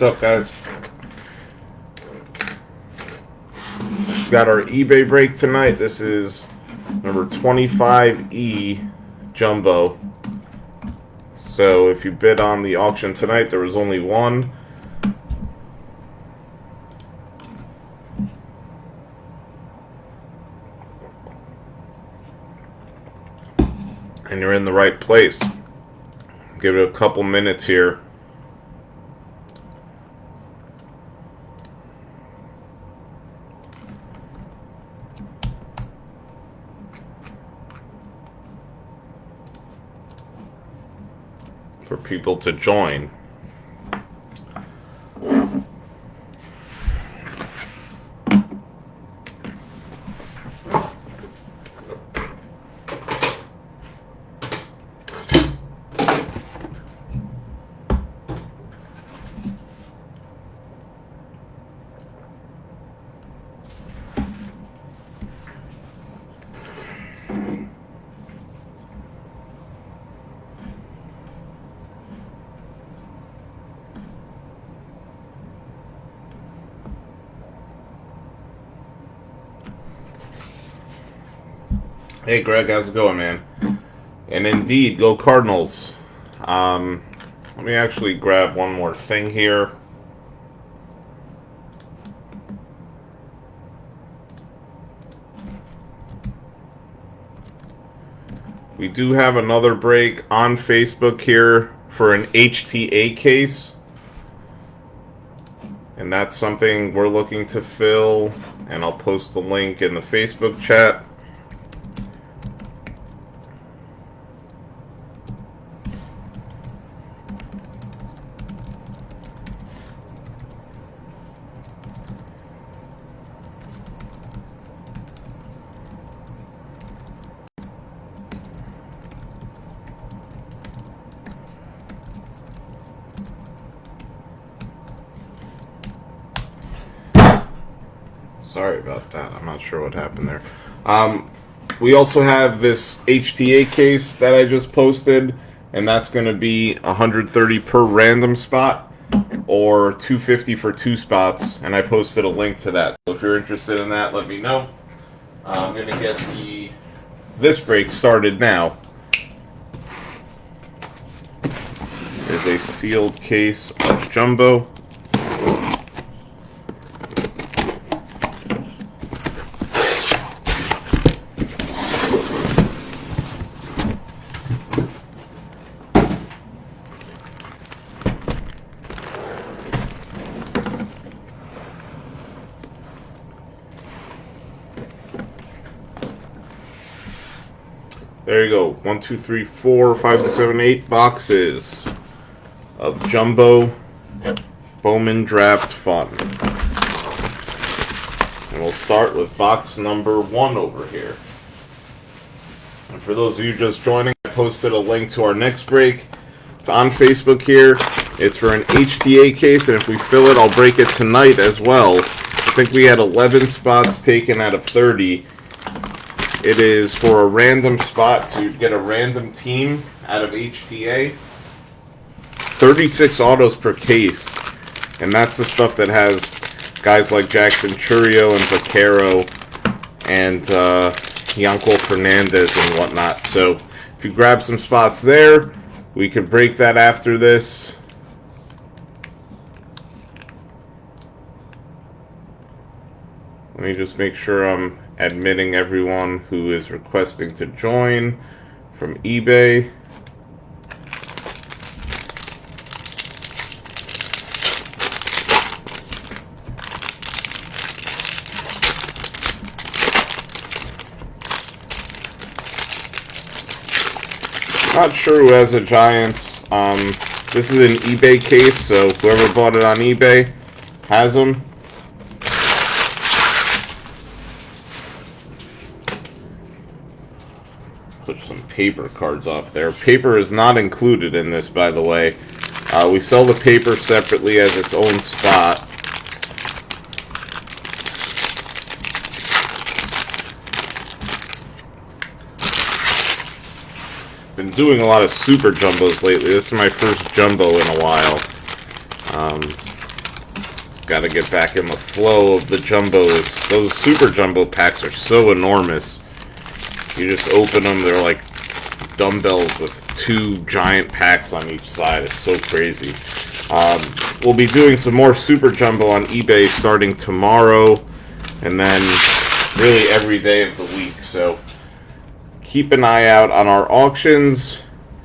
What's up, guys? Got our eBay break tonight. This is number 25E Jumbo. So if you bid on the auction tonight, there was only one. And you're in the right place. Give it a couple minutes here. For people to join. Hey Greg, how's it going, man? And indeed, go Cardinals. Let me actually grab one more thing here. We do have another break on Facebook here for an HTA case. And that's something we're looking to fill. And I'll post the link in the Facebook chat. Sorry about that. I'm not sure what happened there. We also have this HTA case that I just posted, and that's going to be $130 per random spot or $250 for 2 spots, and I posted a link to that. So if you're interested in that, let me know. I'm going to get this break started now. There's a sealed case of Jumbo. There you go. 1, 2, 3, 4, 5, 6, 7, 8 boxes of Jumbo Bowman Draft Fun. And we'll start with box number 1 over here. And for those of you just joining, I posted a link to our next break. It's on Facebook here. It's for an HTA case, and if we fill it, I'll break it tonight as well. I think we had 11 spots taken out of 30. It is for a random spot, so you'd get a random team out of HTA. 36 autos per case. And that's the stuff that has guys like Jackson Churio and Vaquero and Yanko Fernandez and whatnot. So if you grab some spots there, we could break that after this. Let me just make sure I'm admitting everyone who is requesting to join from eBay. Not sure who has the Giants. This is an eBay case, so whoever bought it on eBay has them. Put some paper cards off there. Paper is not included in this, by the way. We sell the paper separately as its own spot. Been doing a lot of super jumbos lately. This is my first jumbo in a while. got to get back in the flow of the jumbos. Those super jumbo packs are so enormous. You just open them, they're like dumbbells with 2 giant packs on each side. It's so crazy. We'll be doing some more super jumbo on eBay starting tomorrow, and then really every day of the week. So keep an eye out on our auctions.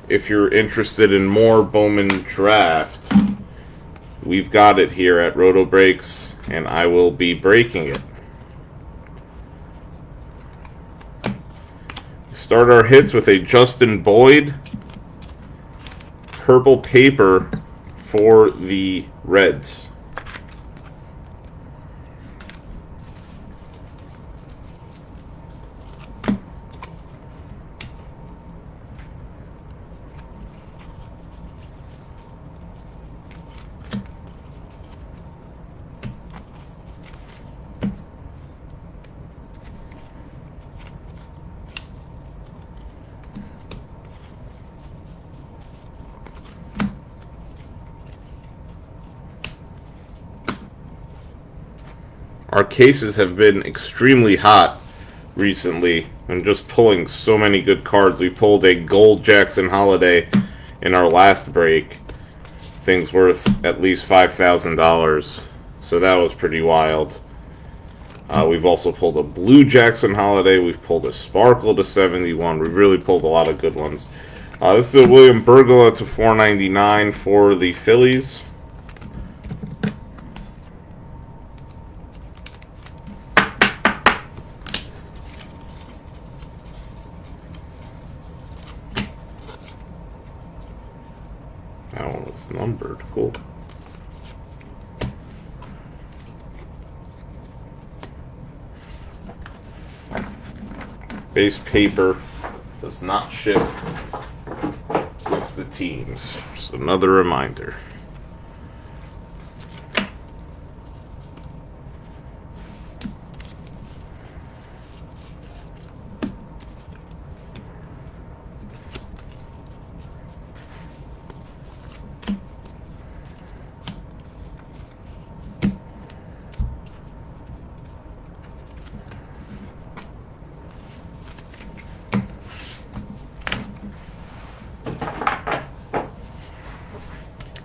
If you're interested in more Bowman draft, we've got it here at Roto Breaks, and I will be breaking it. Start our hits with a Justin Boyd purple paper for the Reds. Our cases have been extremely hot recently and just pulling so many good cards. We pulled a gold Jackson Holiday in our last break. Things worth at least $5,000. So that was pretty wild. We've also pulled a blue Jackson Holiday. We've pulled a Sparkle to 71. We've really pulled a lot of good ones. This is a William Bergola to 499 for the Phillies. That one was numbered. Cool. Base paper does not ship with the teams. Just another reminder.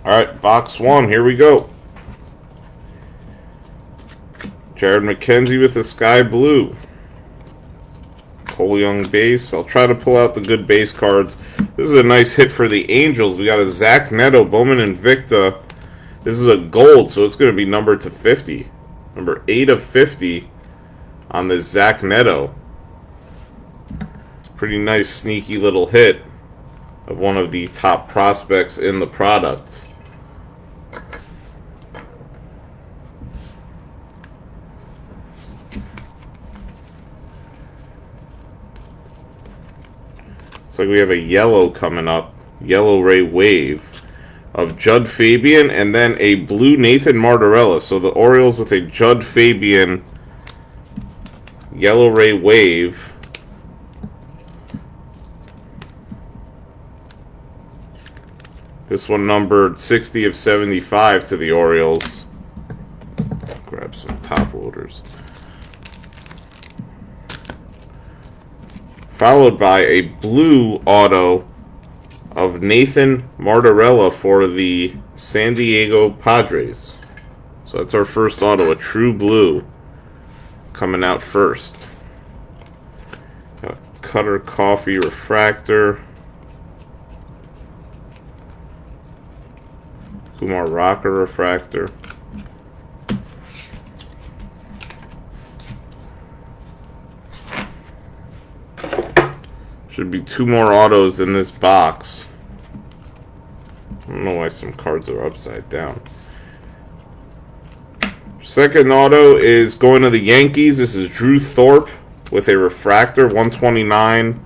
Alright, box 1, here we go. Jared McKenzie with the sky blue. Cole Young base. I'll try to pull out the good base cards. This is a nice hit for the Angels. We got a Zach Neto, Bowman Invicta. This is a gold, so it's going to be numbered to 50. Number 8 of 50 on the Zach Neto. Pretty nice, sneaky little hit of one of the top prospects in the product. Looks like we have a yellow coming up. Yellow Ray Wave of Judd Fabian, and then a blue Nathan Martorella. So the Orioles with a Judd Fabian Yellow Ray Wave. This one numbered 60 of 75 to the Orioles. Grab some top loaders. Followed by a blue auto of Nathan Martorella for the San Diego Padres. So that's our first auto, a true blue, coming out first. Got a Cutter Coffee refractor. Kumar Rocker refractor. Should be 2 more autos in this box. I don't know why some cards are upside down. Second auto is going to the Yankees. This is Drew Thorpe with a refractor, 129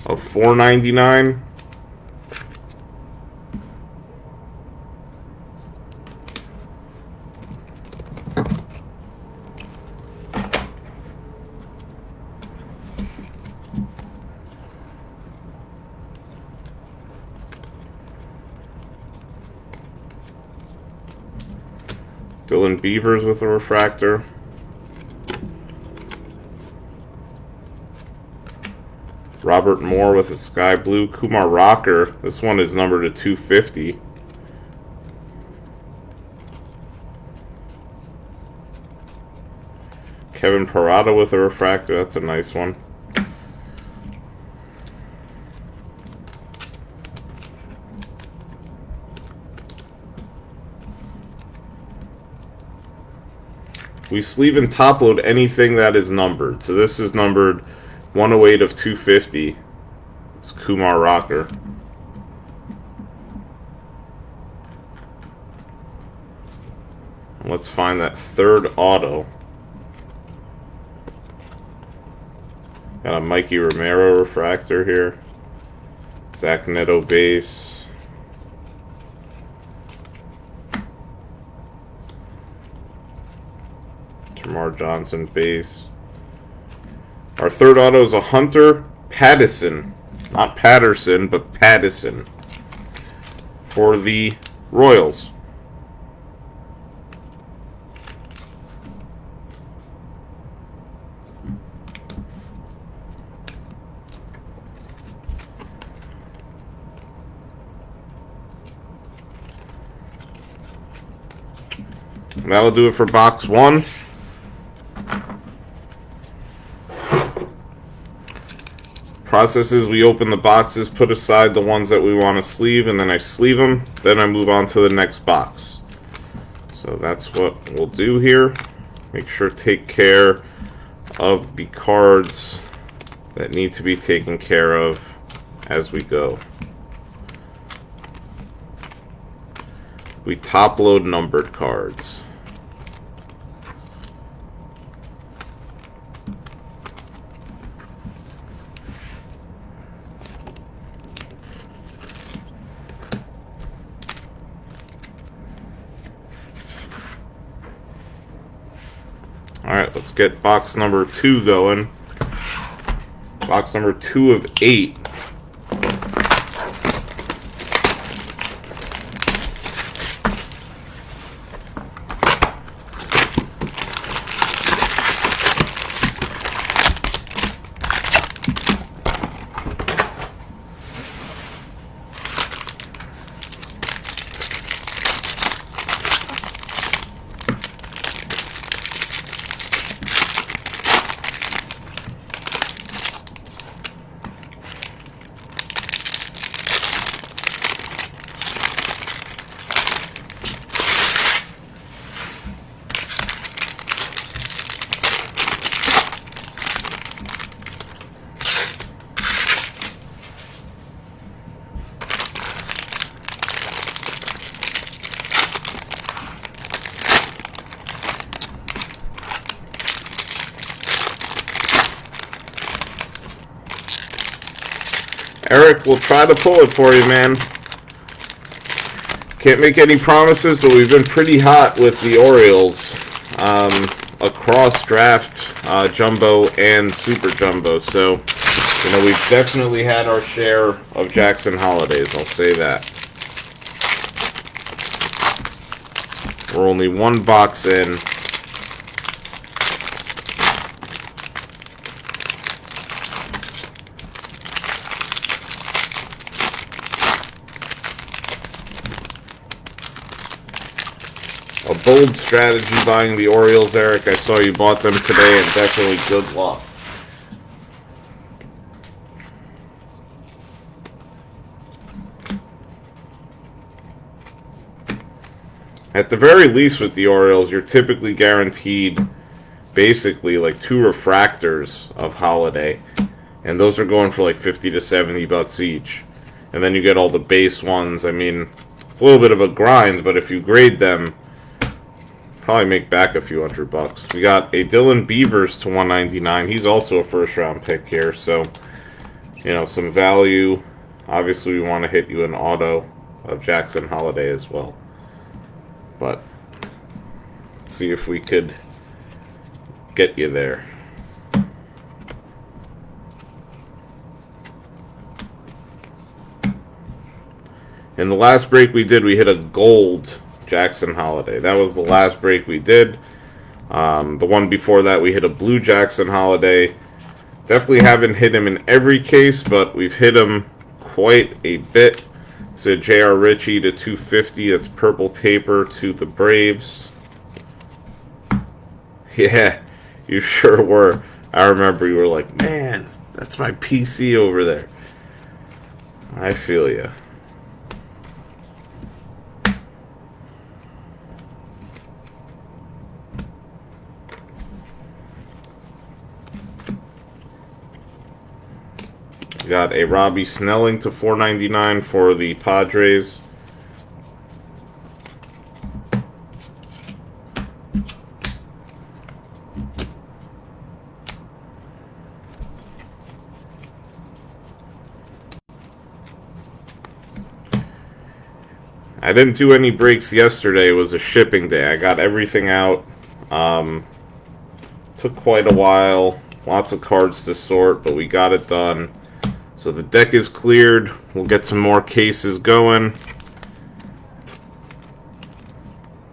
of 499. Dylan Beavers with a refractor. Robert Moore with a sky blue. Kumar Rocker. This one is numbered to 250. Kevin Parada with a refractor. That's a nice one. We sleeve and top load anything that is numbered. So this is numbered 108 of 250. It's Kumar Rocker. Let's find that third auto. Got a Mikey Romero refractor here. Zach Neto base. Jamar Johnson base. Our third auto is a Hunter Pattison. Not Patterson, but Pattison. For the Royals. That'll do it for box one. Process is we open the boxes, put aside the ones that we want to sleeve, and then I sleeve them. Then I move on to the next box. So that's what we'll do here. Make sure to take care of the cards that need to be taken care of as we go. We top load numbered cards. Alright, let's get box number 2 going. Box number 2 of 8. Eric, we'll try to pull it for you, man. Can't make any promises, but we've been pretty hot with the Orioles across draft, jumbo and super jumbo. So, you know, we've definitely had our share of Jackson holidays. I'll say that. We're only one box in. A bold strategy buying the Orioles, Eric. I saw you bought them today, and definitely good luck. At the very least with the Orioles, you're typically guaranteed basically like 2 refractors of holiday. And those are going for like 50 to 70 bucks each. And then you get all the base ones. I mean, it's a little bit of a grind, but if you grade them, probably make back a few $100. We got a Dylan Beavers to 199. He's also a first round pick here, so you know, some value. Obviously, we want to hit you an auto of Jackson Holiday as well. But let's see if we could get you there. In the last break we did, we hit a gold Jackson Holiday. That was the last break we did. The one before that, we hit a blue Jackson Holiday. Definitely haven't hit him in every case, but we've hit him quite a bit. It's a J.R. Ritchie to 250. That's purple paper to the Braves. Yeah, you sure were. I remember you were like, man, that's my PC over there. I feel you. Got a Robbie Snelling to 499 for the Padres. I didn't do any breaks yesterday. It was a shipping day. I got everything out. Took quite a while. Lots of cards to sort, but we got it done. So the deck is cleared. We'll get some more cases going.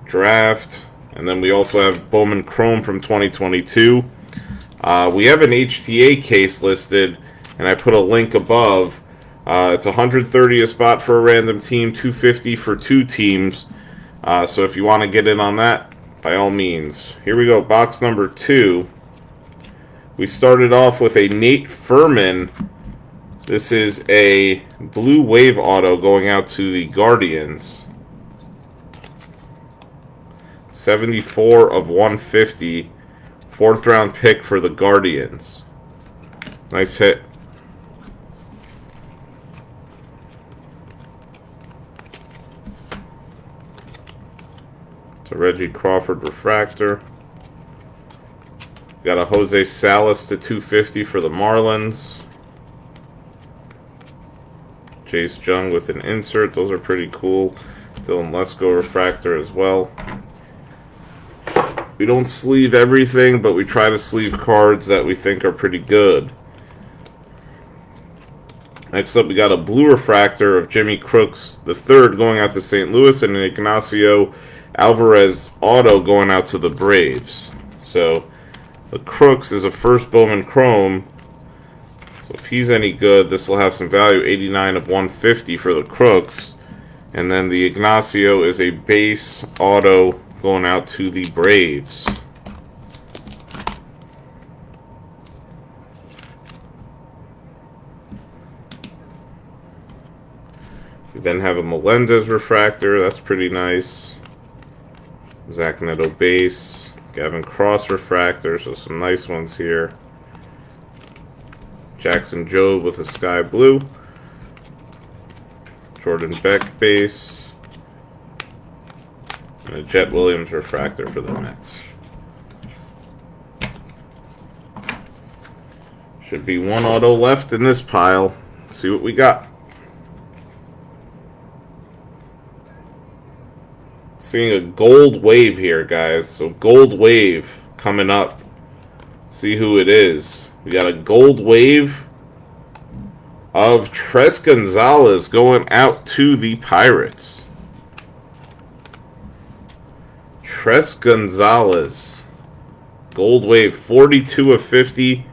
Draft. And then we also have Bowman Chrome from 2022. We have an HTA case listed, and I put a link above. It's 130 a spot for a random team, 250 for 2 teams. So if you want to get in on that, by all means. Here we go, box number 2. We started off with a Nate Furman. This is a blue wave auto going out to the Guardians. 74 of 150. 4th round pick for the Guardians. Nice hit. It's a Reggie Crawford refractor. Got a Jose Salas to 250 for the Marlins. Jace Jung with an insert. Those are pretty cool. Dylan Lesko refractor as well. We don't sleeve everything, but we try to sleeve cards that we think are pretty good. Next up, we got a blue refractor of Jimmy Crooks III going out to St. Louis, and an Ignacio Alvarez auto going out to the Braves. So the Crooks is a first Bowman Chrome. So if he's any good, this will have some value. 89 of 150 for the Crooks. And then the Ignacio is a base auto going out to the Braves. We then have a Melendez refractor. That's pretty nice. Zach Neto base. Gavin Cross refractor. So some nice ones here. Jackson Jobe with a sky blue. Jordan Beck base. And a Jet Williams refractor for the Mets. Should be one auto left in this pile. Let's see what we got. Seeing a gold wave here, guys. So gold wave coming up. See who it is. We got a gold wave of Tres Gonzalez going out to the Pirates. Tres Gonzalez. Gold wave, 42 of 50.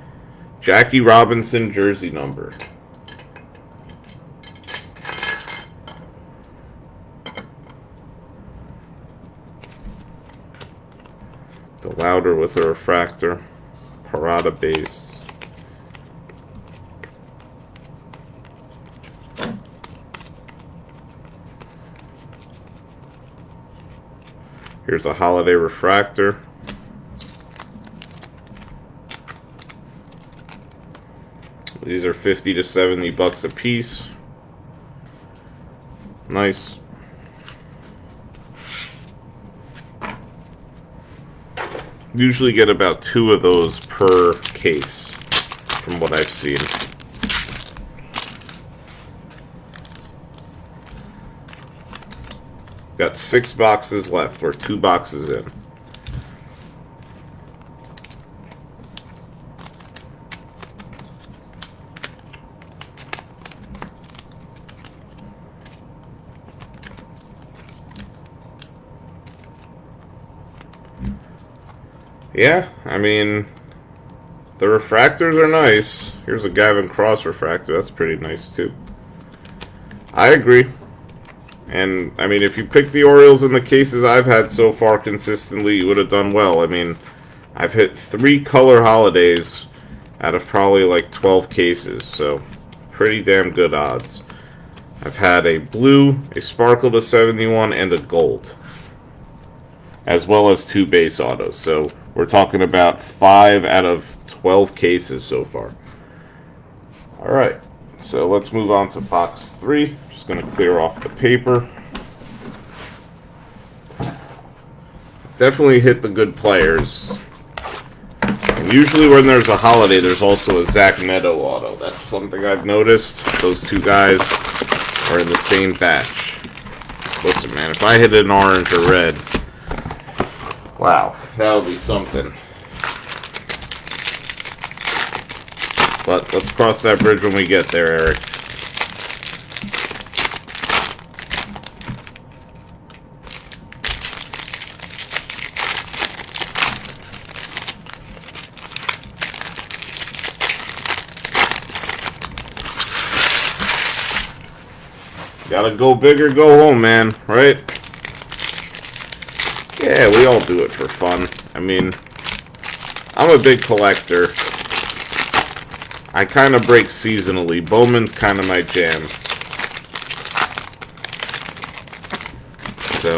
Jackie Robinson jersey number. The Louder with a refractor. Parada base. Here's a holiday refractor. These are 50 to 70 bucks a piece. Nice. Usually get about 2 of those per case from what I've seen. Got 6 boxes left. We're 2 boxes in. Yeah, I mean, the refractors are nice. Here's a Gavin Cross refractor. That's pretty nice, too. I agree. And, I mean, if you pick the Orioles in the cases I've had so far consistently, you would have done well. I mean, I've hit 3 color holidays out of probably like 12 cases, so pretty damn good odds. I've had a blue, a sparkle to 71, and a gold, as well as 2 base autos. So we're talking about 5 out of 12 cases so far. Alright, so let's move on to box 3. Just going to clear off the paper. Definitely hit the good players. And usually when there's a holiday, there's also a Zach Neto auto. That's something I've noticed. Those 2 guys are in the same batch. Listen, man, if I hit an orange or red, wow, that would be something. But let's cross that bridge when we get there, Eric. Gotta go big or go home, man, right? Yeah, we all do it for fun. I mean, I'm a big collector. I kind of break seasonally. Bowman's kind of my jam. So,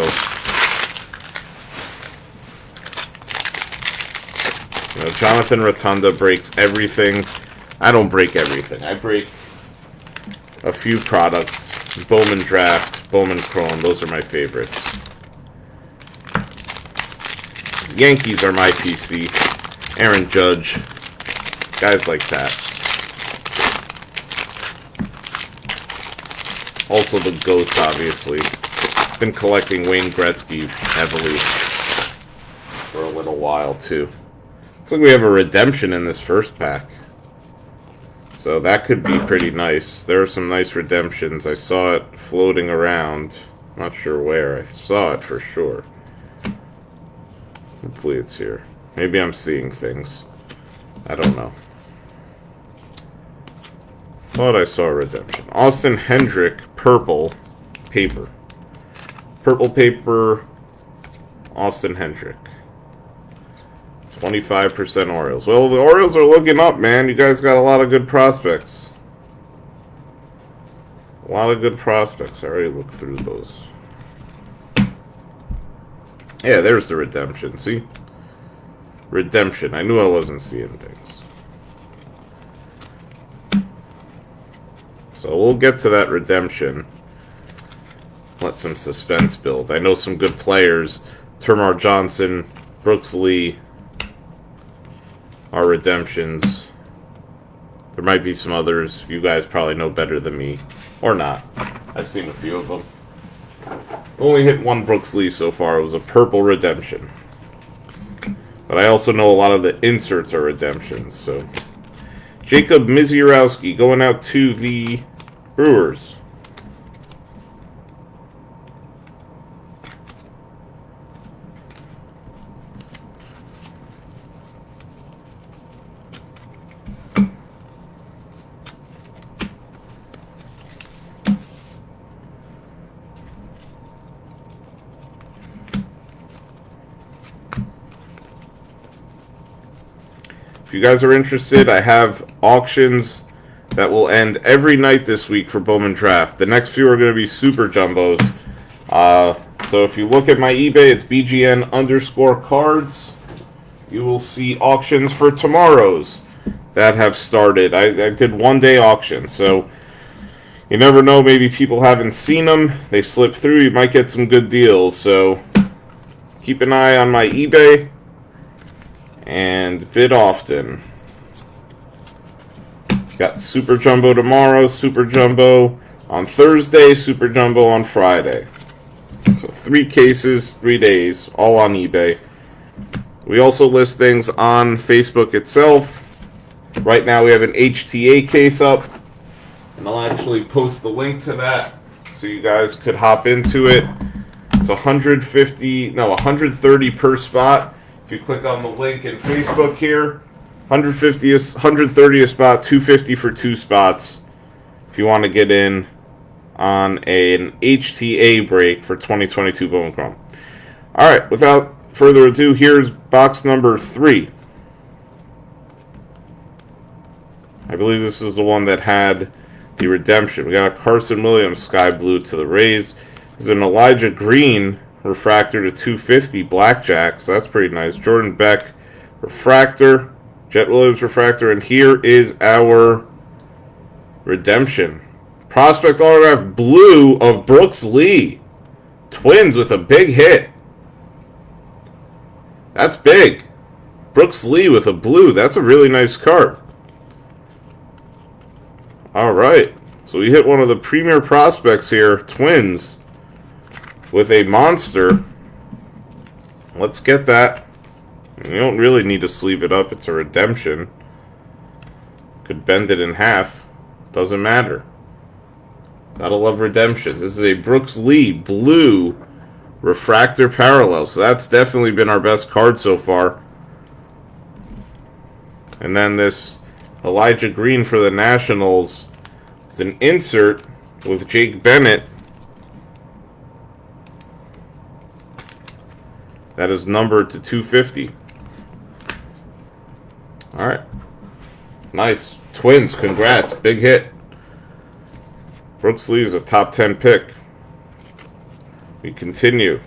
you know, Jonathan Rotunda breaks everything. I don't break everything. I break a few products. Bowman Draft, Bowman Chrome, those are my favorites. Yankees are my PC. Aaron Judge, guys like that. Also the GOATs, obviously. Been collecting Wayne Gretzky heavily for a little while, too. Looks like we have a redemption in this first pack. So that could be pretty nice. There are some nice redemptions. I saw it floating around. Not sure where. I saw it for sure. Hopefully it's here. Maybe I'm seeing things. I don't know. Thought I saw a redemption. Austin Hendrick, purple paper. Purple paper, Austin Hendrick. 25% Orioles. Well, the Orioles are looking up, man. You guys got a lot of good prospects. A lot of good prospects. I already looked through those. Yeah, there's the redemption. See? Redemption. I knew I wasn't seeing things. So we'll get to that redemption. Let some suspense build. I know some good players. Termar Johnson, Brooks Lee are redemptions. There might be some others you guys probably know better than me. Or not. I've seen a few of them. Only hit 1 Brooks Lee so far. It was a purple redemption. But I also know a lot of the inserts are redemptions. So Jacob Misiorowski going out to the Brewers. If you guys are interested, I have auctions that will end every night this week for Bowman Draft. The next few are going to be super jumbos. So if you look at my eBay, it's BGN_cards. You will see auctions for tomorrow's that have started. I did 1-day auctions, so you never know. Maybe people haven't seen them. They slip through. You might get some good deals. So keep an eye on my eBay. And bid often. Got Super Jumbo tomorrow, Super Jumbo on Thursday, Super Jumbo on Friday. So 3 cases, 3 days, all on eBay. We also list things on Facebook itself. Right now we have an HTA case up. And I'll actually post the link to that so you guys could hop into it. It's 130 per spot. If you click on the link in Facebook here, 130 a spot, 250 for 2 spots. If you want to get in on an HTA break for 2022 Bowman Chrome. All right, without further ado, here's box number 3. I believe this is the one that had the redemption. We got a Carson Williams sky blue to the Rays. This is an Elijah Green refractor to 250 blackjack, so that's pretty nice. Jordan Beck refractor, Jet Williams refractor, and here is our redemption. Prospect autograph blue of Brooks Lee. Twins with a big hit. That's big. Brooks Lee with a blue. That's a really nice card. All right. So we hit one of the premier prospects here, Twins, with a monster. Let's get that. You don't really need to sleeve it up. It's a redemption. Could bend it in half. Doesn't matter. Gotta love redemptions. This is a Brooks Lee blue refractor parallel. So that's definitely been our best card so far. And then this Elijah Green for the Nationals is an insert with Jake Bennett. That is numbered to 250. Alright. Nice. Twins, congrats. Big hit. Brooks Lee is a top 10 pick. We continue.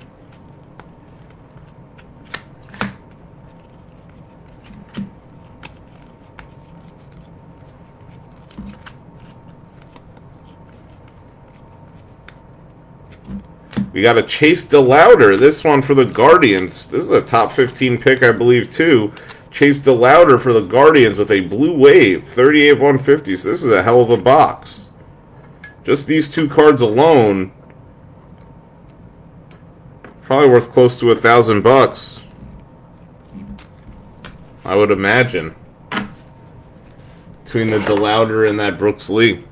We got a Chase DeLauder. This one for the Guardians. This is a top 15 pick, I believe, too. Chase DeLauder for the Guardians with a blue wave. 38 of 150. So this is a hell of a box. Just these 2 cards alone, probably worth close to $1,000, I would imagine, between the DeLauder and that Brooks Lee.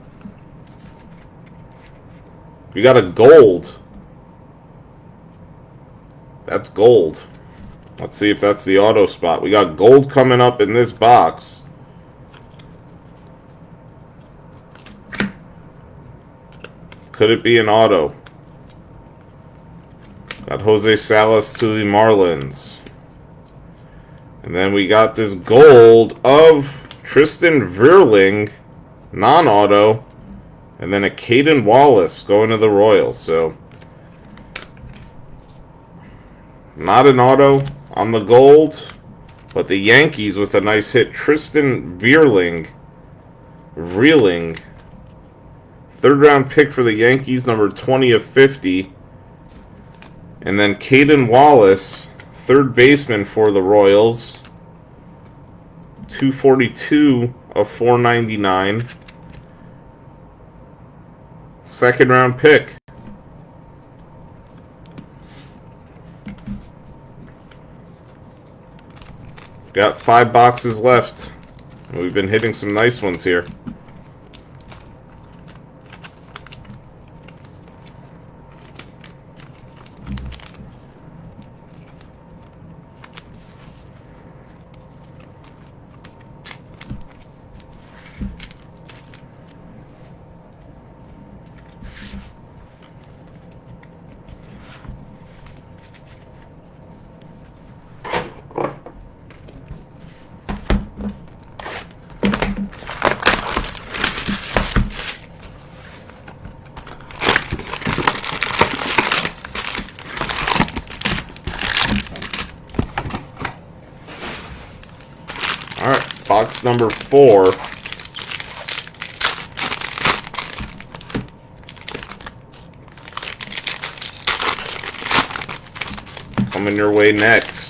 We got a gold. That's gold. Let's see if that's the auto spot. We got gold coming up in this box. Could it be an auto? Got Jose Salas to the Marlins. And then we got this gold of Tristan Virling, non-auto. And then a Caden Wallace going to the Royals. So, not an auto on the gold, but the Yankees with a nice hit. Tristan Virling. Third round pick for the Yankees, number 20 of 50. And then Caden Wallace, third baseman for the Royals. 242 of 499. Second round pick. Got 5 boxes left. We've been hitting some nice ones here. Alright, box number 4. Coming your way next.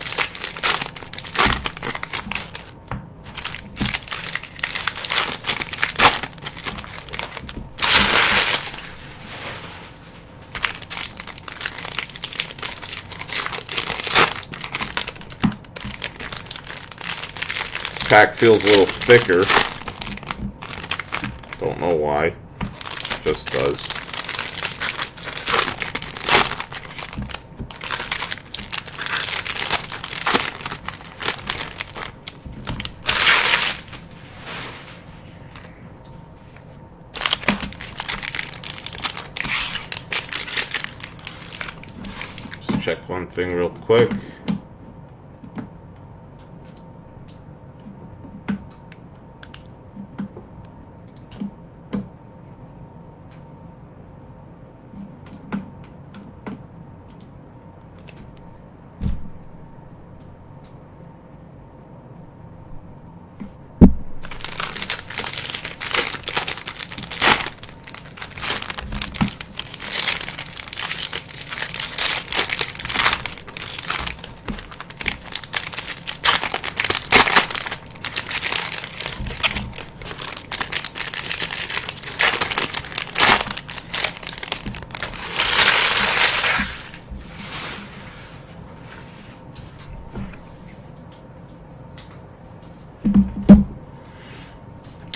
Pack feels a little thicker. Don't know why. Just does. check one thing real quick.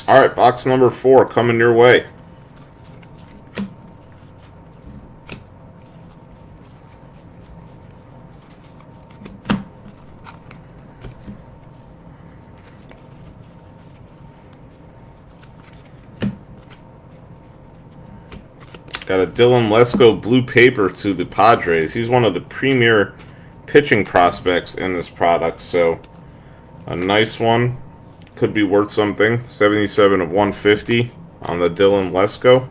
Alright, box number 4 coming your way. Got a Dylan Lesko blue paper to the Padres. He's one of the premier pitching prospects in this product, so a nice one. Could be worth something. 77 of 150 on the Dylan Lesko.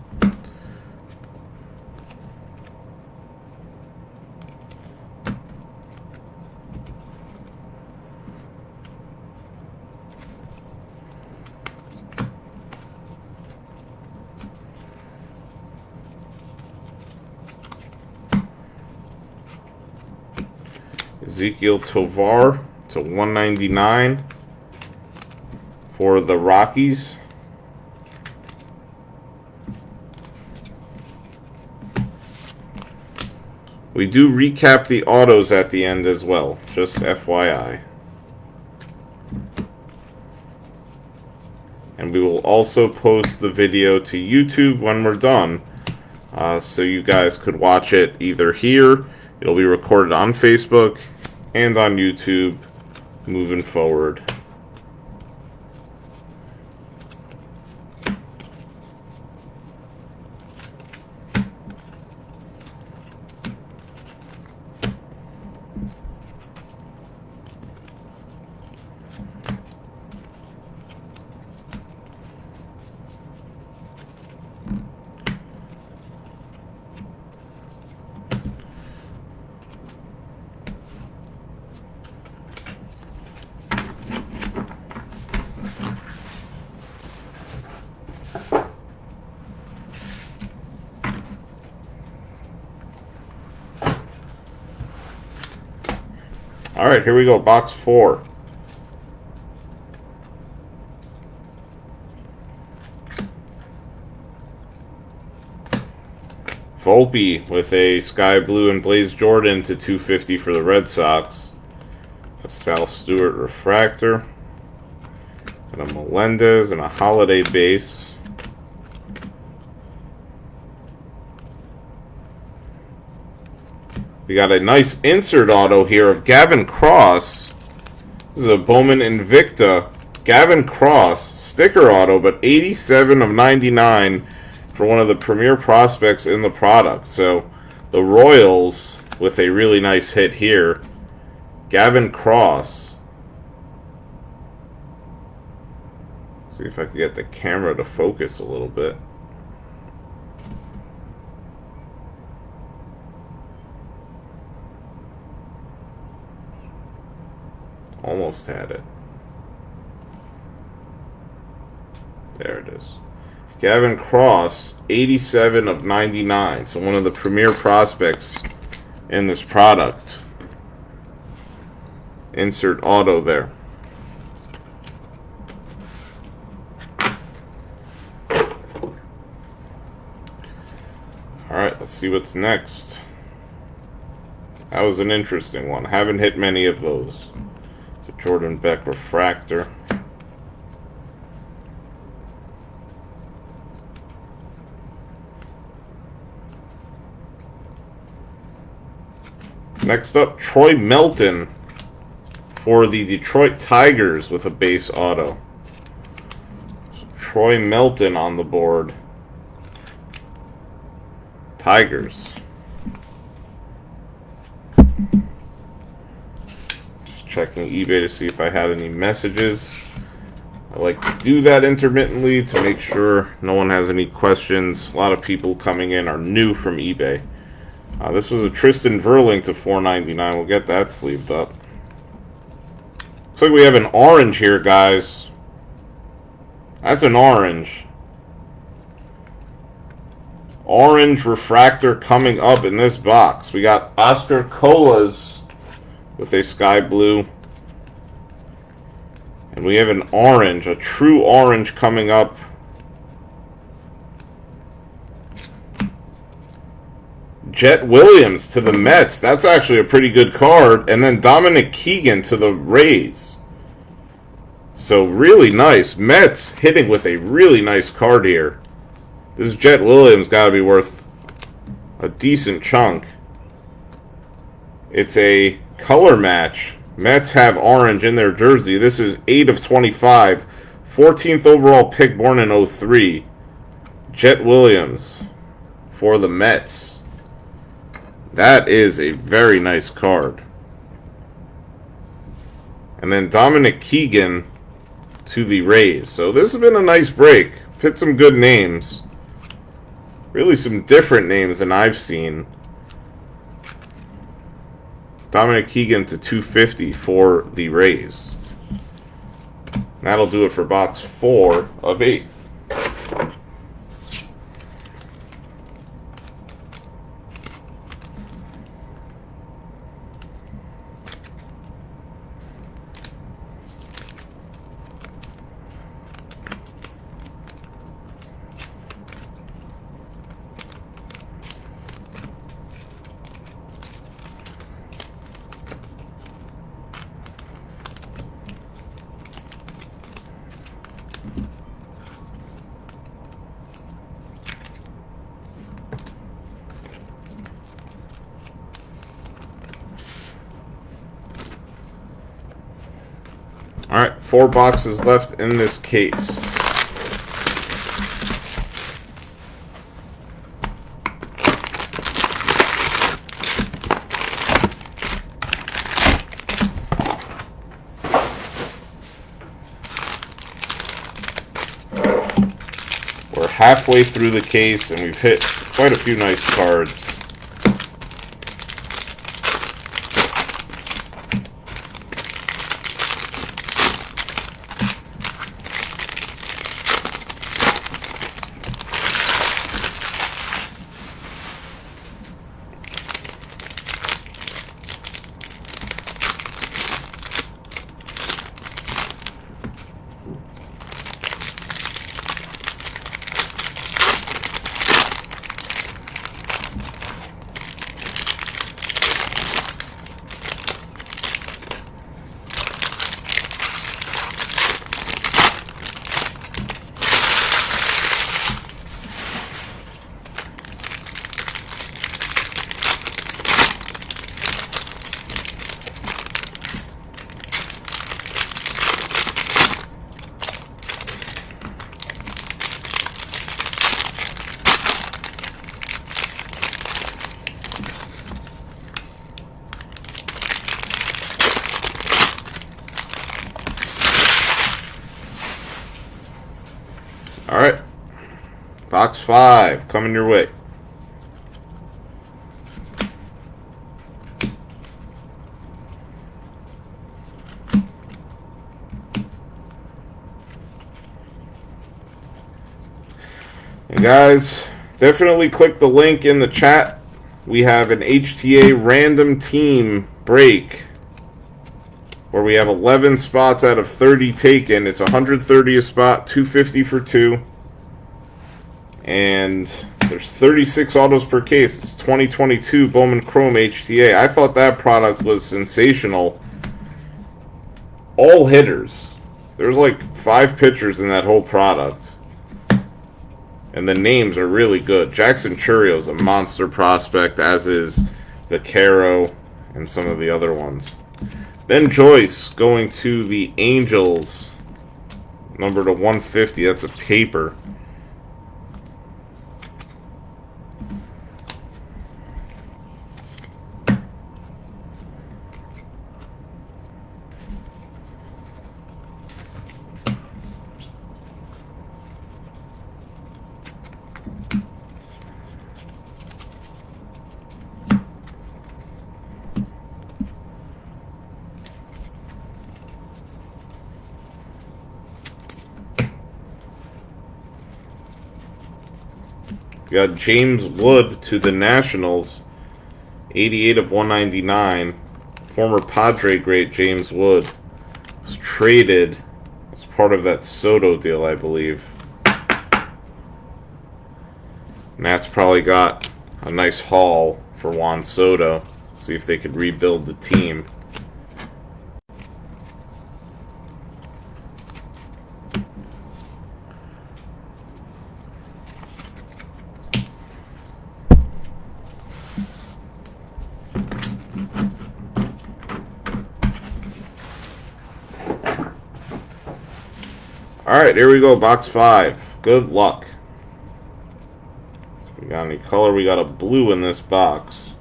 Ezekiel Tovar to 199 for the Rockies. We do recap the autos at the end as well, just FYI. And we will also post the video to YouTube when we're done, so you guys could watch it either here, it'll be recorded on Facebook, and on YouTube moving forward. Alright, here we go, box 4. Volpe with a sky blue and Blaze Jordan to 250 for the Red Sox. A Sal Stewart refractor. And a Melendez and a Holiday base. We got a nice insert auto here of Gavin Cross. This is a Bowman Invicta. Gavin Cross, sticker auto, but 87 of 99 for one of the premier prospects in the product. So the Royals with a really nice hit here. Gavin Cross. See if I can get the camera to focus a little bit. Almost had it. There it is. Gavin Cross, 87 of 99. So one of the premier prospects in this product. Insert auto there. Alright, let's see what's next. That was an interesting one. Haven't hit many of those. Jordan Beck refractor. Next up, Troy Melton for the Detroit Tigers with a base auto. So Troy Melton on the board. Tigers. checking eBay to see if I had any messages. I like to do that intermittently to make sure no one has any questions. A lot of people coming in are new from eBay. This was a Tristan Verling to $4.99. We'll get that sleeved up. Looks like we have an orange here, guys. That's an orange. Orange refractor coming up in this box. We got Oscar Colas with a sky blue. And we have an orange, a true orange coming up. Jet Williams to the Mets. That's actually a pretty good card. And then Dominic Keegan to the Rays. So really nice. Mets hitting with a really nice card here. This Jet Williams got to be worth a decent chunk. It's a color match. Mets have orange in their jersey. This is 8 of 25. 14th overall pick, born in 03. Jet Williams for the Mets. That is a very nice card. And then Dominic Keegan to the Rays. So this has been a nice break. Hit some good names. Really some different names than I've seen. Dominic Keegan to 250 for the Rays. That'll do it for box 4 of 8. Alright, 4 boxes left in this case. We're halfway through the case and we've hit quite a few nice cards. Alright. Box 5 coming your way. And guys, definitely click the link in the chat. We have an HTA random team break where we have 11 spots out of 30 taken. It's 130 a spot, 250 for 2. And there's 36 autos per case. It's 2022 Bowman Chrome HTA. I thought that product was sensational. All hitters. There's like 5 pitchers in that whole product. And the names are really good. Jackson Churrio's a monster prospect, as is the Caro and some of the other ones. Ben Joyce going to the Angels. Number to 150. That's a paper. We got James Wood to the Nationals. 88 of 199. Former Padre great James Wood was traded as part of that Soto deal, I believe. Nats probably got a nice haul for Juan Soto. See if they could rebuild the team. Alright, here we go. Box 5. Good luck. If we got any color, we got a blue in this box.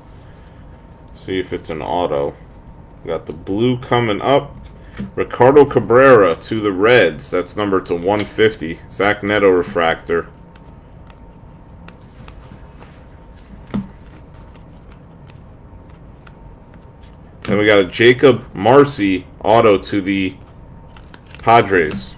See if it's an auto. We got the blue coming up. Ricardo Cabrera to the Reds. That's number to 150. Zach Neto refractor. Then we got a Jacob Marcy auto to the Padres.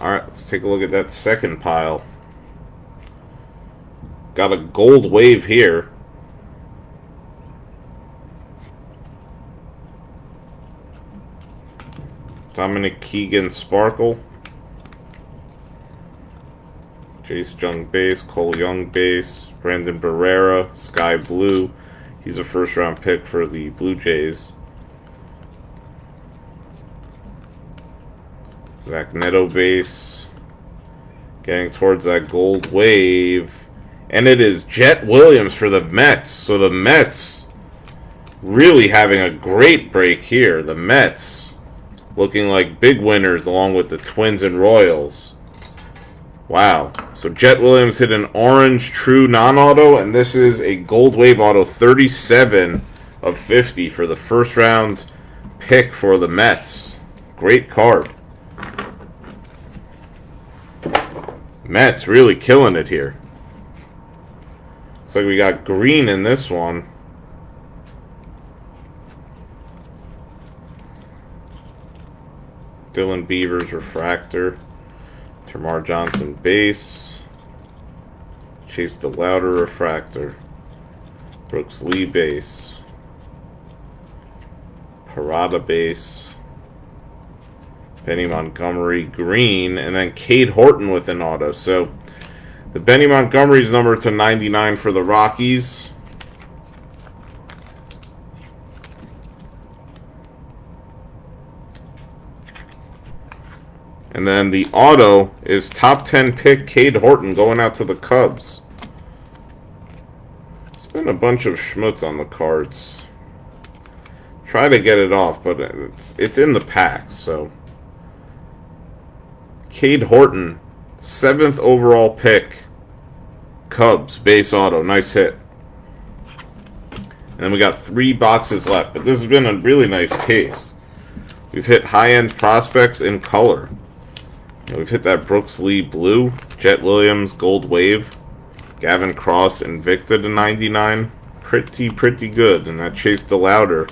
Alright, let's take a look at that second pile. Got a gold wave here. Dominic Keegan Sparkle. Jace Jung base, Cole Young base, Brandon Barrera, Sky Blue. He's a first round pick for the Blue Jays. Zach Neto base. Getting towards that gold wave. And it is Jet Williams for the Mets. So the Mets really having a great break here. The Mets looking like big winners along with the Twins and Royals. Wow. So Jet Williams hit an orange true non-auto. And this is a gold wave auto 37 of 50 for the first round pick for the Mets. Great card. Mets really killing it here. Looks like we got green in this one. Dylan Beavers refractor. Termarr Johnson base. Chase DeLauder refractor. Brooks Lee base. Parada base. Benny Montgomery green, and then Cade Horton with an auto. So the Benny Montgomery's number to 99 for the Rockies. And then the auto is top 10 pick Cade Horton going out to the Cubs. It's been a bunch of schmutz on the cards. Try to get it off, but it's in the pack, so. Cade Horton, 7th overall pick, Cubs, base auto. Nice hit. And then we got 3 boxes left, but this has been a really nice case. We've hit high-end prospects in color. We've hit that Brooks Lee blue, Jet Williams gold wave, Gavin Cross Invicta to 99. Pretty good. And that Chase DeLauder,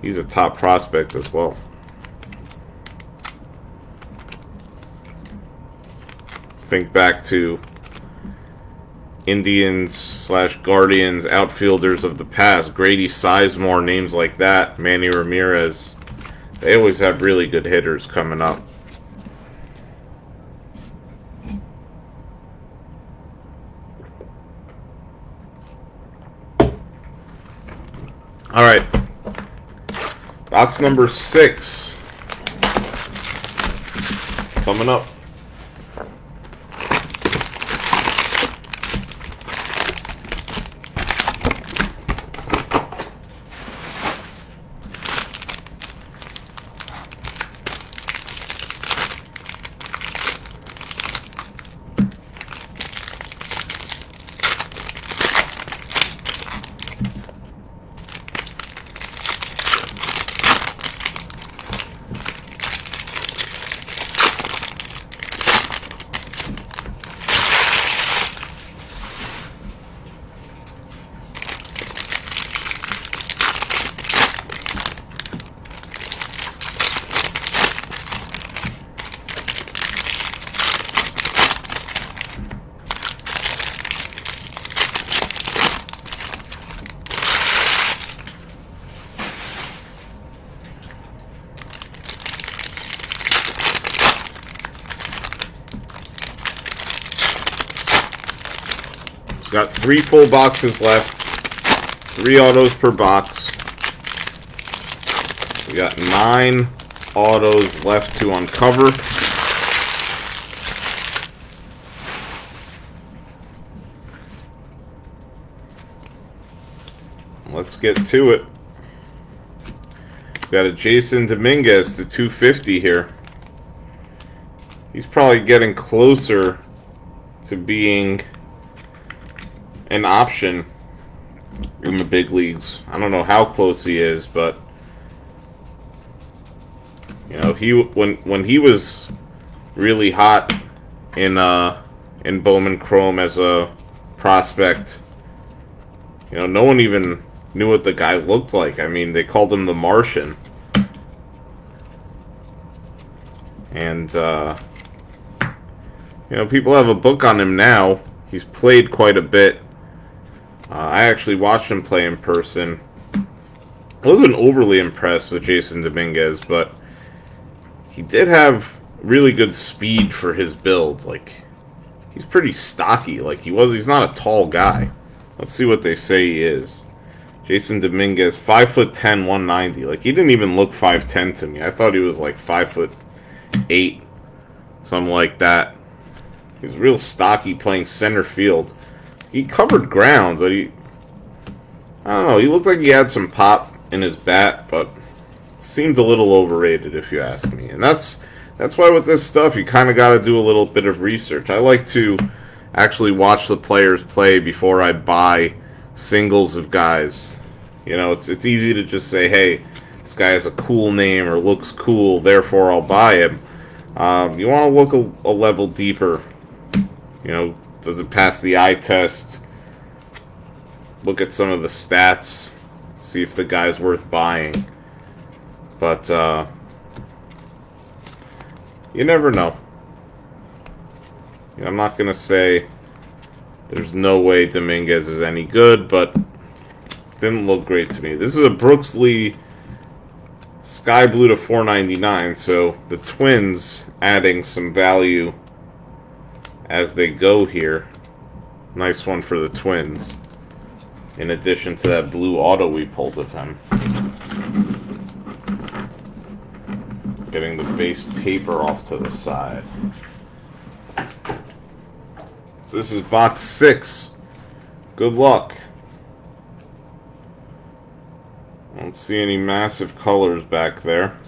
he's a top prospect as well. Think back to Indians / Guardians outfielders of the past. Grady Sizemore, names like that. Manny Ramirez. They always have really good hitters coming up. Alright. Box number 6. Coming up. Got 3 full boxes left. 3 autos per box. We got 9 autos left to uncover. Let's get to it. Got a Jason Dominguez to 250 here. He's probably getting closer to being an option in the big leagues. I don't know how close he is, but you know, when he was really hot in Bowman Chrome as a prospect, you know, no one even knew what the guy looked like. I mean, they called him the Martian. And you know, people have a book on him now. He's played quite a bit. I actually watched him play in person. I wasn't overly impressed with Jason Dominguez, but he did have really good speed for his build. Like, he's pretty stocky. Like, he's not a tall guy. Let's see what they say he is. Jason Dominguez, 5'10", 190. Like, he didn't even look 5'10" to me. I thought he was like 5'8", something like that. He's real stocky playing center field. He covered ground, but I don't know, he looked like he had some pop in his bat, but seemed a little overrated if you ask me. And that's why with this stuff, you kind of got to do a little bit of research. I like to actually watch the players play before I buy singles of guys. You know, it's easy to just say, hey, this guy has a cool name or looks cool, therefore I'll buy him. You want to look a level deeper. You know, does it pass the eye test? Look at some of the stats. See if the guy's worth buying. But, you never know. You know, I'm not going to say there's no way Dominguez is any good, but didn't look great to me. This is a Brooks Lee Sky Blue to 499, so the Twins adding some value as they go here. Nice one for the Twins. In addition to that blue auto we pulled of him. Getting the base paper off to the side. So this is box 6. Good luck. I don't see any massive colors back there.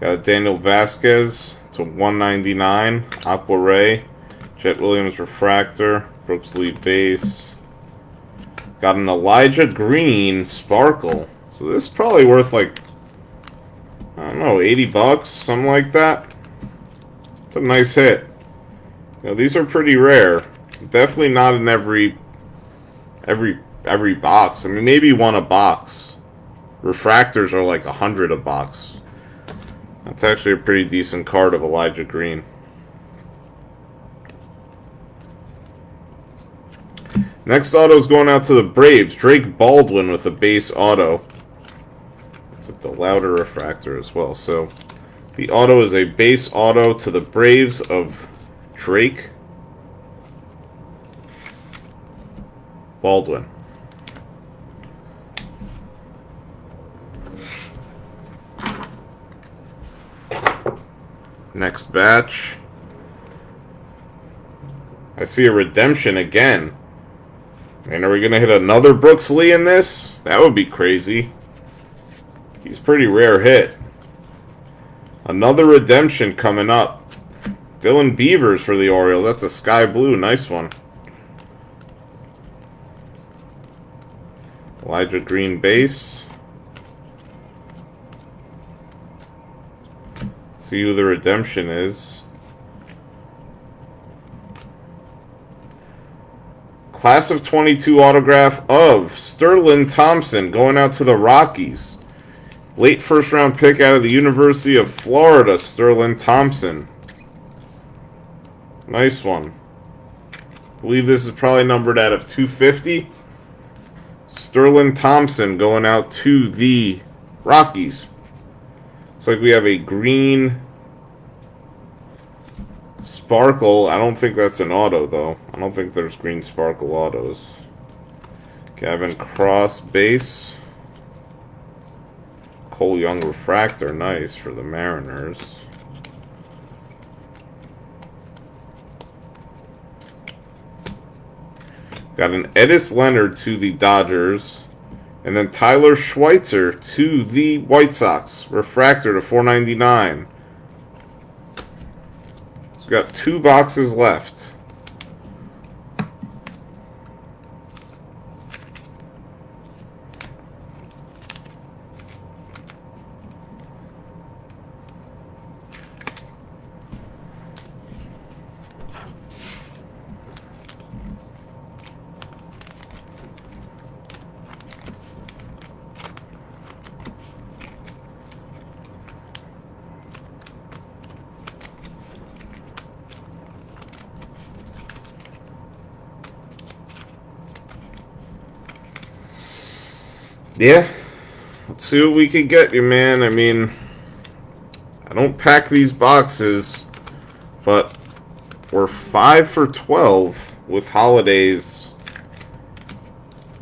Got a Daniel Vasquez to 199. Aqua Ray. Jet Williams Refractor. Brooks Lee Base. Got an Elijah Green Sparkle. So this is probably worth like, I don't know, 80 bucks, something like that. It's a nice hit. You know, these are pretty rare. Definitely not in every box. I mean, maybe one a box. Refractors are like 100 a box. That's actually a pretty decent card of Elijah Green. Next auto is going out to the Braves. Drake Baldwin with a base auto. It's a louder refractor as well. So the auto is a base auto to the Braves of Drake Baldwin. Next batch. I see a redemption again. And are we going to hit another Brooks Lee in this? That would be crazy. He's pretty rare hit. Another redemption coming up. Dylan Beavers for the Orioles. That's a sky blue. Nice one. Elijah Green base. See who the redemption is. Class of 22 autograph of Sterling Thompson going out to the Rockies. Late first round pick out of the University of Florida, Sterling Thompson. Nice one. I believe this is probably numbered out of 250. Sterling Thompson going out to the Rockies. Looks like we have a green Sparkle, I don't think that's an auto, though. I don't think there's green Sparkle autos. Gavin Cross base. Cole Young refractor, nice for the Mariners. Got an Edis Leonard to the Dodgers. And then Tyler Schweitzer to the White Sox. Refractor to 499. So we've got 2 boxes left. Yeah, let's see what we can get you, man. I mean, I don't pack these boxes, but we're 5 for 12 with holidays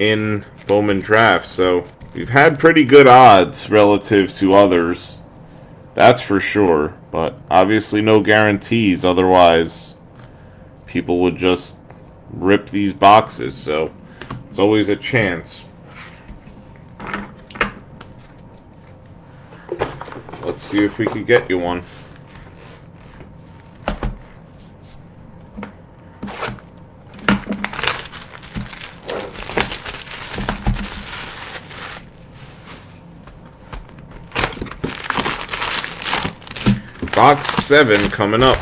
in Bowman draft, so we've had pretty good odds relative to others. That's for sure, but obviously no guarantees. Otherwise, people would just rip these boxes, so it's always a chance. Let's see if we can get you one. Box 7 coming up.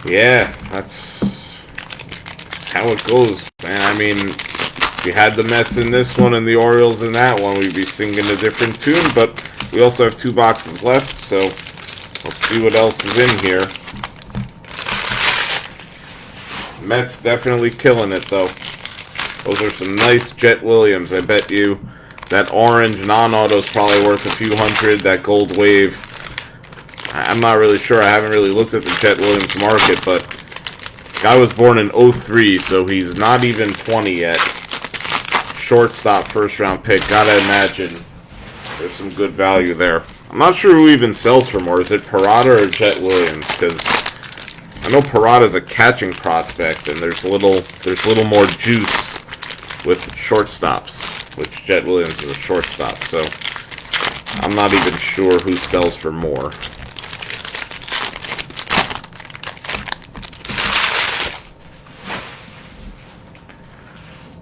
Yeah, that's how it goes, man. I mean, if you had the Mets in this one and the Orioles in that one, we'd be singing a different tune, but we also have 2 boxes left, so let's see what else is in here. Mets definitely killing it, though. Those are some nice Jet Williams. I bet you that orange non-auto is probably worth a few hundred. That gold wave, I'm not really sure. I haven't really looked at the Jet Williams market, but guy was born in 03, so he's not even 20 yet. Shortstop, first-round pick. Gotta imagine there's some good value there. I'm not sure who even sells for more. Is it Parada or Jet Williams? Because I know Parada's a catching prospect, and there's a little more juice with shortstops, which Jet Williams is a shortstop, so I'm not even sure who sells for more.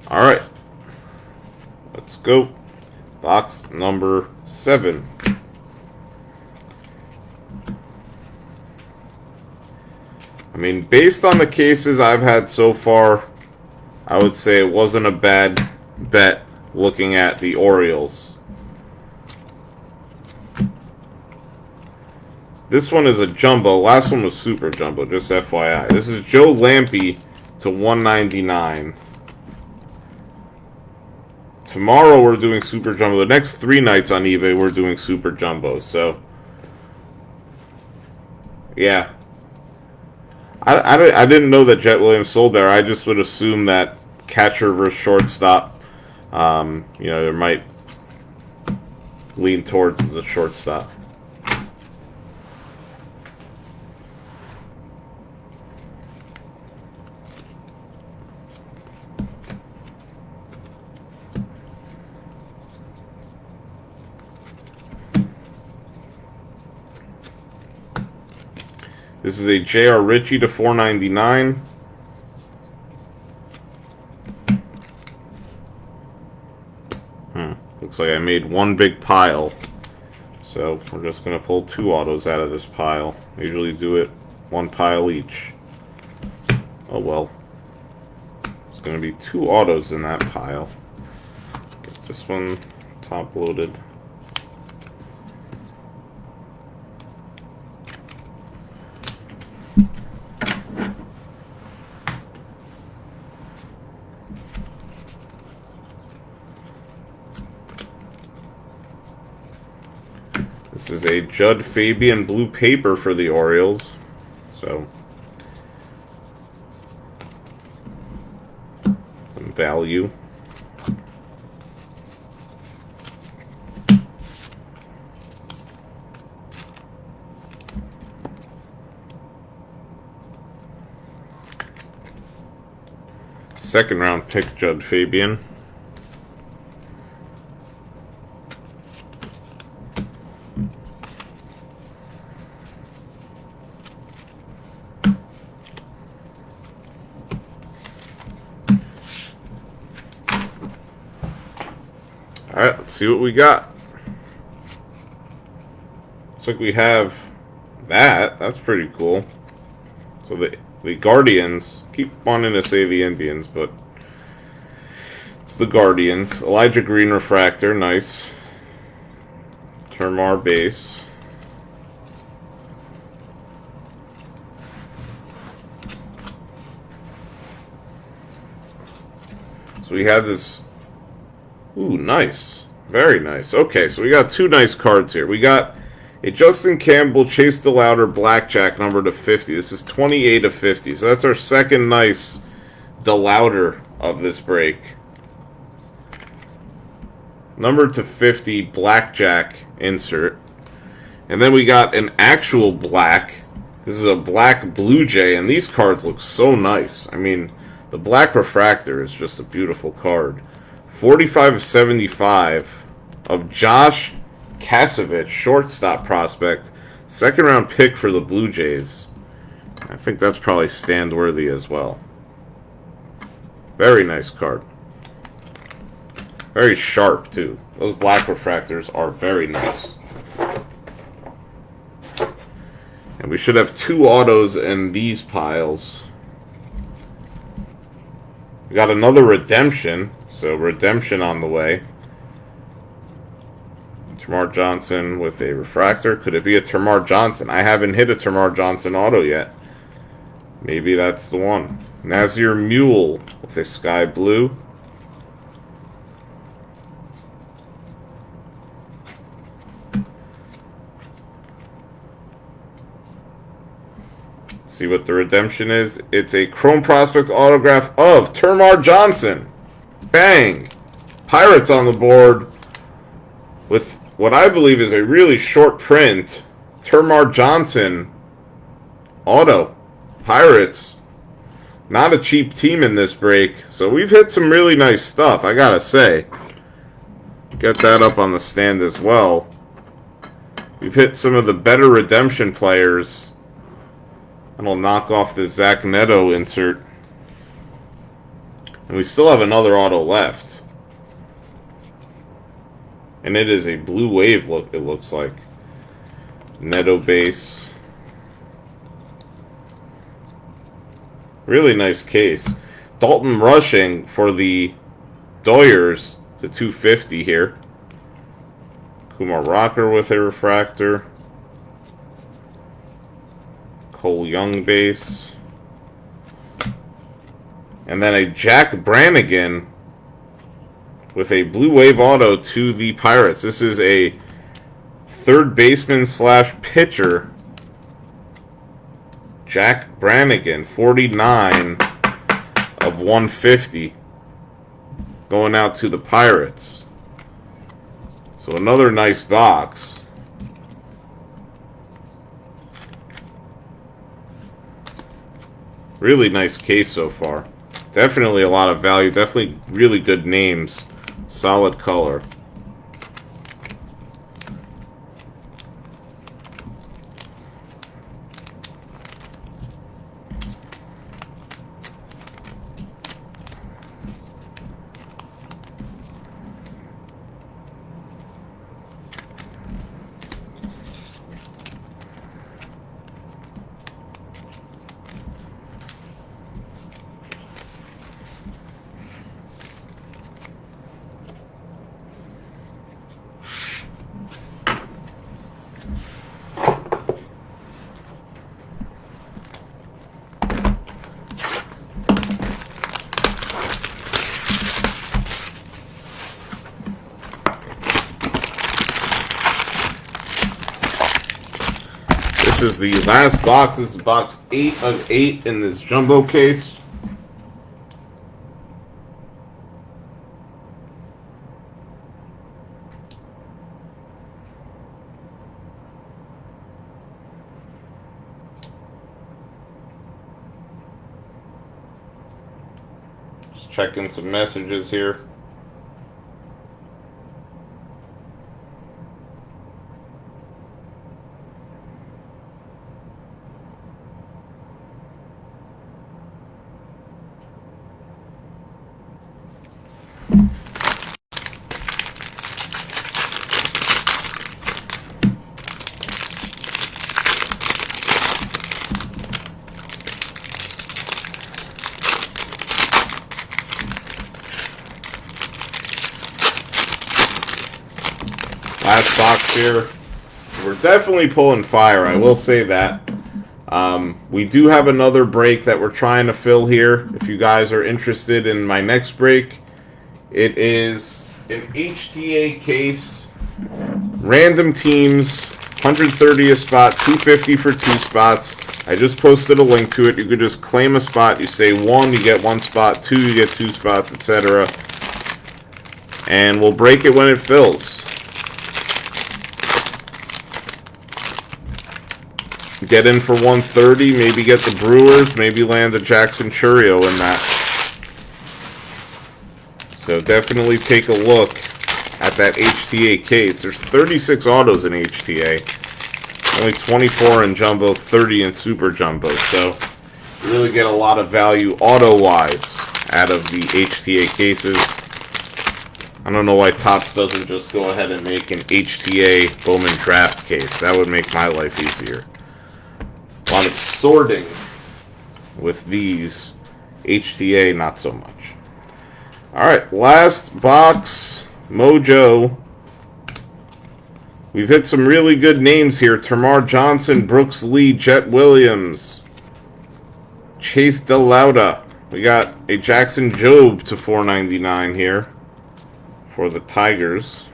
Alright, let's go. Box number 7. I mean, based on the cases I've had so far, I would say it wasn't a bad bet looking at the Orioles. This one is a jumbo. Last one was super jumbo, just FYI. This is Joe Lampe to 199. Tomorrow we're doing super jumbo. The next 3 nights on eBay we're doing super jumbo. So, yeah. I didn't know that Jet Williams sold there. I just would assume that catcher versus shortstop, there might lean towards the shortstop. This is a J.R. Ritchie to 499. Looks like I made one big pile. So we're just going to pull 2 autos out of this pile. I usually do it 1 pile each. Oh well. There's going to be 2 autos in that pile. Get this one top loaded. This is a Judd Fabian blue paper for the Orioles. So, some value. Second round pick, Judd Fabian. Alright, let's see what we got. Looks like we have that. That's pretty cool. So the Guardians, keep wanting to say the Indians, but it's the Guardians. Elijah Green refractor, nice. Termar base. So we have this. Ooh, nice. Very nice. Okay, so we got two nice cards here. We got a Justin Campbell Chase DeLauder Blackjack number to 50. This is 28 of 50. So that's our second nice DeLauder of this break. Number to 50 Blackjack insert. And then we got an actual black. This is a black Blue Jay, and these cards look so nice. I mean, the black refractor is just a beautiful card. 45 of 75 of Josh Kasevich, shortstop prospect. Second round pick for the Blue Jays. I think that's probably stand worthy as well. Very nice card. Very sharp, too. Those black refractors are very nice. And we should have two autos in these piles. We got another redemption. So redemption on the way. Termar Johnson with a refractor. Could it be a Termar Johnson? I haven't hit a Termar Johnson auto yet. Maybe that's the one. Nazir Mule with a sky blue. See what the redemption is. It's a Chrome Prospect autograph of Termar Johnson. Bang! Pirates on the board with what I believe is a really short print. Termar Johnson auto. Pirates. Not a cheap team in this break. So we've hit some really nice stuff, I gotta say. Get that up on the stand as well. We've hit some of the better redemption players. And I'll knock off the Zach Neto insert. And we still have another auto left. And it is a blue wave look, it looks like. Neto base. Really nice case. Dalton Rushing for the Doyers to 250 here. Kumar Rocker with a refractor. Cole Young base. And then a Jack Brannigan with a blue wave auto to the Pirates. This is a third baseman slash pitcher. Jack Brannigan, 49 of 150. Going out to the Pirates. So another nice box. Really nice case so far. Definitely a lot of value. Definitely really good names. Solid color. This is the last box. This is box 8 of 8 in this jumbo case. Just checking some messages here. Last box here. We're definitely pulling fire, I will say that. We do have another break that we're trying to fill here. If you guys are interested in my next break, it is an HTA case. Random teams, 130 a spot, 250 for 2 spots. I just posted a link to it. You could just claim a spot. You say 1, you get 1 spot, 2, you get 2 spots, etc. And we'll break it when it fills. Get in for 130, maybe get the Brewers, maybe land a Jackson Churio in that. So definitely take a look at that HTA case. There's 36 autos in HTA. Only 24 in Jumbo, 30 in Super Jumbo. So you really get a lot of value auto-wise out of the HTA cases. I don't know why Topps doesn't just go ahead and make an HTA Bowman draft case. That would make my life easier. A lot of sorting with these. HTA, not so much. Alright, last box. Mojo. We've hit some really good names here. Termarr Johnson, Brooks Lee, Jet Williams, Chase DeLauda. We got a Jackson Jobe to 499 here for the Tigers.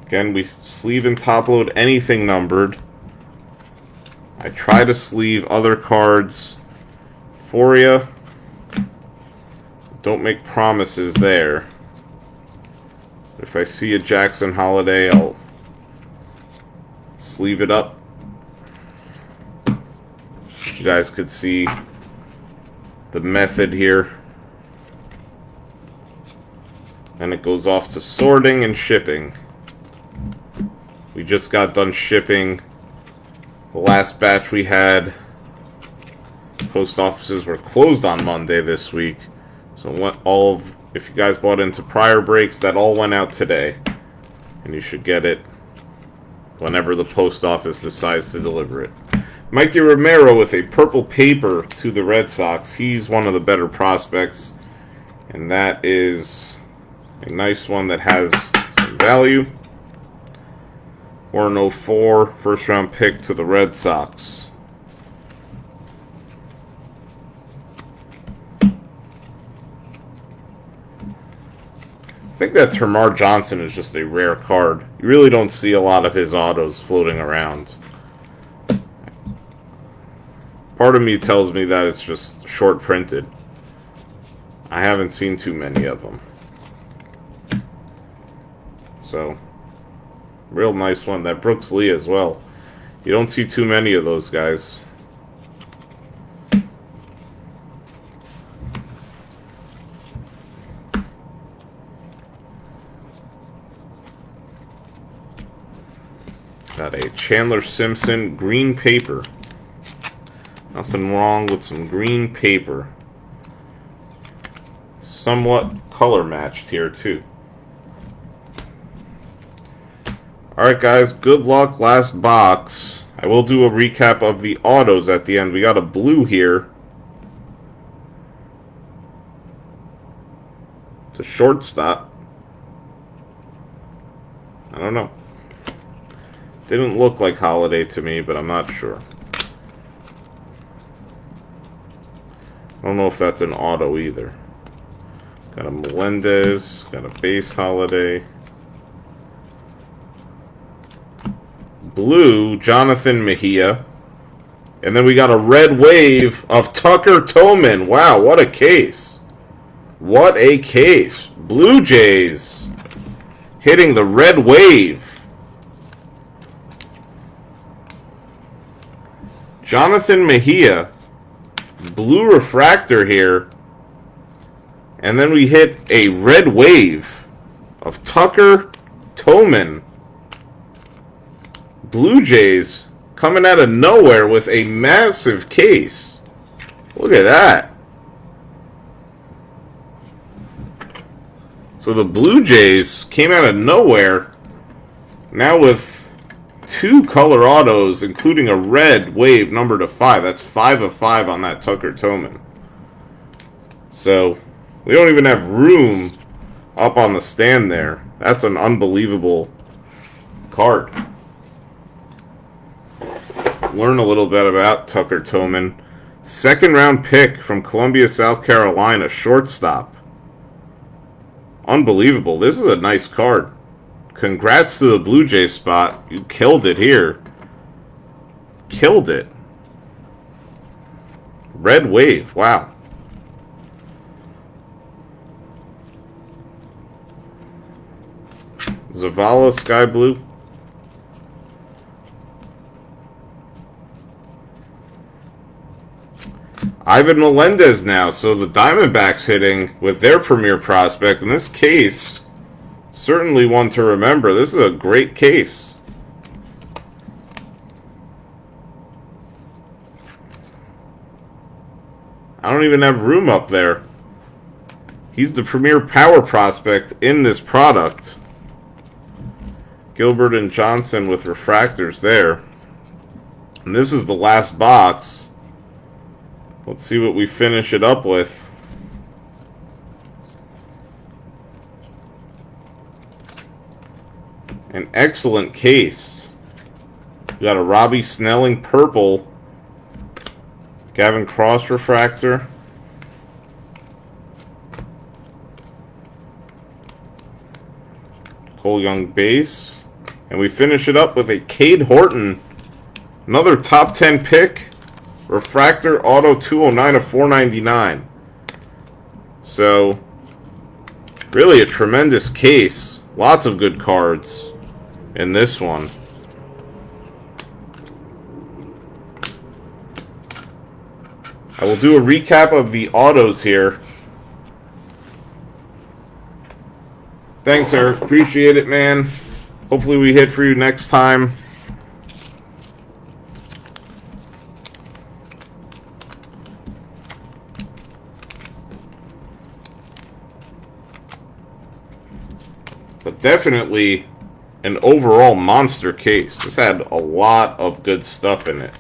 Again, we sleeve and top load anything numbered. I try to sleeve other cards for you. Don't make promises there. If I see a Jackson Holiday, I'll sleeve it up. You guys could see the method here. And it goes off to sorting and shipping. We just got done shipping the last batch we had. Post offices were closed on Monday this week. So if you guys bought into prior breaks, that all went out today. And you should get it whenever the post office decides to deliver it. Mikey Romero with a purple paper to the Red Sox. He's one of the better prospects. And that is a nice one that has some value. 404, first round pick to the Red Sox. I think that Termarr Johnson is just a rare card. You really don't see a lot of his autos floating around. Part of me tells me that it's just short printed. I haven't seen too many of them. So, real nice one. That Brooks Lee as well. You don't see too many of those guys. Got a Chandler Simpson green paper. Nothing wrong with some green paper. Somewhat color matched here too. Alright guys, good luck. Last box. I will do a recap of the autos at the end. We got a blue here. It's a shortstop. I don't know. Didn't look like Holiday to me, but I'm not sure. I don't know if that's an auto either. Got a Melendez, got a base Holiday. blue, Jonathan Mejia. And then we got a red wave of Tucker Toman. Wow, what a case. What a case. Blue Jays hitting the red wave. Jonathan Mejia, blue refractor here. And then we hit a red wave of Tucker Toman. Blue Jays coming out of nowhere with a massive case. Look at that. So the Blue Jays came out of nowhere. Now with 2 color autos, including a red wave number to 5. That's 5 of 5 on that Tucker Toman. So we don't even have room up on the stand there. That's an unbelievable card. Let's learn a little bit about Tucker Toman. 2nd round pick from Columbia, South Carolina, shortstop. Unbelievable. This is a nice card. Congrats to the Blue Jay spot. You killed it here. Killed it. Red wave. Wow. Zavala, sky blue. Ivan Melendez now. So the Diamondbacks hitting with their premier prospect. In this case, certainly one to remember. This is a great case. I don't even have room up there. He's the premier power prospect in this product. Gilbert and Johnson with refractors there. And this is the last box. Let's see what we finish it up with. An excellent case. We got a Robbie Snelling purple. Gavin Cross refractor. Cole Young base. And we finish it up with a Cade Horton. Another top 10 pick. Refractor auto 209 of 499. So, really a tremendous case. Lots of good cards in this one. I will do a recap of the autos here. Thanks, Eric. Appreciate it, man. Hopefully we hit for you next time. But definitely an overall monster case. This had a lot of good stuff in it.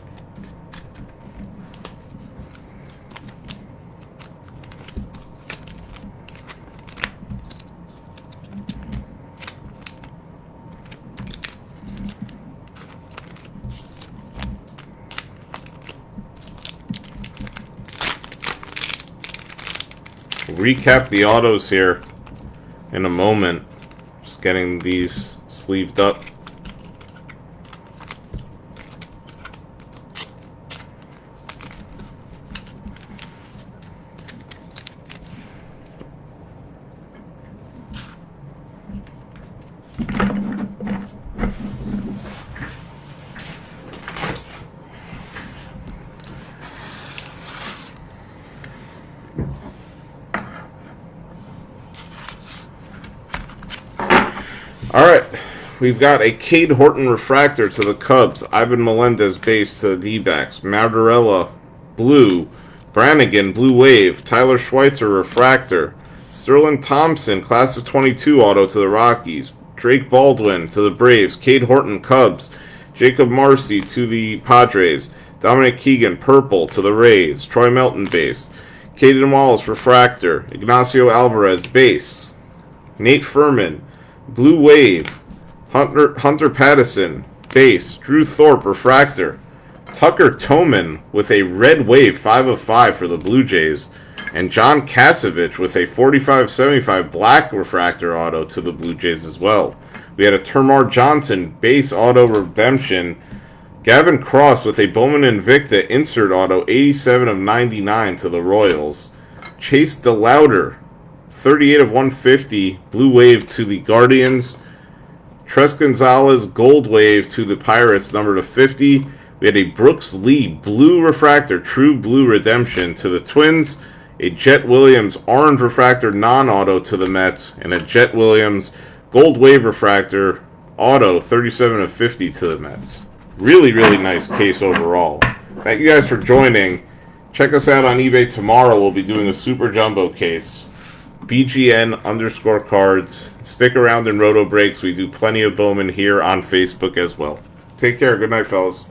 Recap the autos here in a moment. Just getting these sleeved up. Alright, we've got a Cade Horton refractor to the Cubs, Ivan Melendez base to the D-backs, Mardarella blue, Brannigan blue wave, Tyler Schweitzer refractor, Sterling Thompson class of 22 auto to the Rockies, Drake Baldwin to the Braves, Cade Horton Cubs, Jacob Marcy to the Padres, Dominic Keegan purple to the Rays, Troy Melton base, Caden Wallace refractor, Ignacio Alvarez base, Nate Furman blue wave, Hunter Pattison base, Drew Thorpe refractor, Tucker Toman with a red wave 5 of 5 for the Blue Jays. And John Kasevich with a 45/75 black refractor auto to the Blue Jays as well. We had a Termar Johnson base auto redemption. Gavin Cross with a Bowman Invicta insert auto 87/99 to the Royals. Chase DeLauder 38/150 blue wave to the Guardians. Tres Gonzalez gold wave to the Pirates number /50. We had a Brooks Lee blue refractor true blue redemption to the Twins. A Jet Williams orange refractor non-auto to the Mets, and a Jet Williams gold wave refractor auto 37/50 to the Mets. Really, really nice case overall. Thank you guys for joining. Check us out on eBay tomorrow. We'll be doing a super jumbo case. BGN_cards. Stick around in Roto Breaks. We do plenty of Bowman here on Facebook as well. Take care. Good night, fellas.